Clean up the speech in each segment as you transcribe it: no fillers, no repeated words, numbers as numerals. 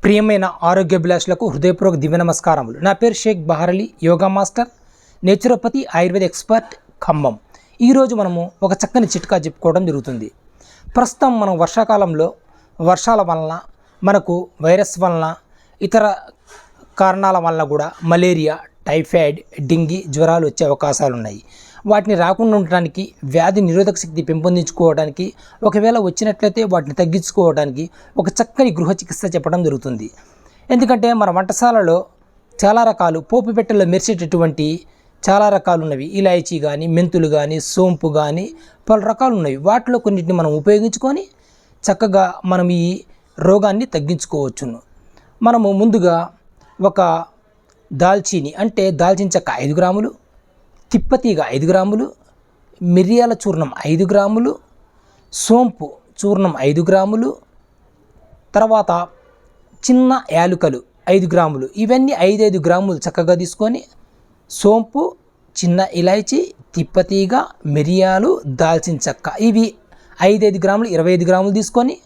ప్రియమైన ఆరోగ్యాభిలాషులకు హృదయపూర్వక దివ్య నమస్కారములు. నా పేరు Shaik Baharali, yoga master, naturopathy, Ayurveda expert, Khammam. ఈరోజు మనము ఒక చక్కని చిట్కా చెప్పుకోవడం జరుగుతుంది. ప్రస్తుతం మనం వర్షాకాలంలో వర్షాల వలన, మనకు వైరస్ వలన, ఇతర కారణాల వలన కూడా మలేరియా, టైఫాయిడ్, డెంగీ జ్వరాలు వచ్చే అవకాశాలు ఉన్నాయి. వాటిని రాకుండా ఉండటానికి, వ్యాధి నిరోధక శక్తి పెంపొందించుకోవడానికి, ఒకవేళ వచ్చినట్లయితే వాటిని తగ్గించుకోవడానికి ఒక చక్కని గృహ చికిత్స చెప్పడం జరుగుతుంది. ఎందుకంటే మన వంటశాలలో చాలా రకాలు, పోపు పెట్టెల్లో మెరిసేటటువంటి చాలా రకాలు ఉన్నవి. ఇలాయచీ కానీ, మెంతులు కానీ, సోంపు కానీ, పలు రకాలు ఉన్నవి. వాటిలో కొన్నిటిని మనం ఉపయోగించుకొని చక్కగా మనం ఈ రోగాన్ని తగ్గించుకోవచ్చును. మనము ముందుగా ఒక దాల్చీని అంటే దాల్చిన చెక్క 5 గ్రాములు, తిప్పతీగ 5 గ్రాములు, మిరియాల చూర్ణం 5 గ్రాములు, సోంపు చూర్ణం 5 గ్రాములు, తర్వాత చిన్న యాలుకలు 5 గ్రాములు, ఇవన్నీ 5 గ్రాములు చక్కగా తీసుకొని సోంపు, చిన్న ఇలాయచీ, తిప్పతీగ, మిరియాలు, దాల్చిన చెక్క ఇవి 5 గ్రాములు 25 గ్రాములు తీసుకొని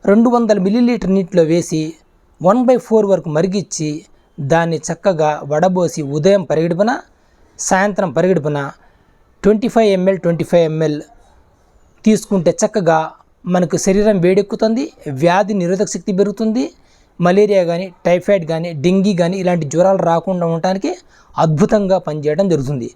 200 మిల్లీలీటర్ నీటిలో వేసి 1/4 వరకు మరిగించి దాన్ని చక్కగా వడబోసి ఉదయం పరిగడుపున, సాయంత్రం పరిగడుపున 25 ml తీసుకుంటే చక్కగా మనకు శరీరం వేడెక్కుతుంది, వ్యాధి నిరోధక శక్తి పెరుగుతుంది. మలేరియా కానీ, టైఫాయిడ్ కానీ, డెంగీ కానీ ఇలాంటి జ్వరాలు రాకుండా ఉండటానికి అద్భుతంగా పనిచేయడం జరుగుతుంది.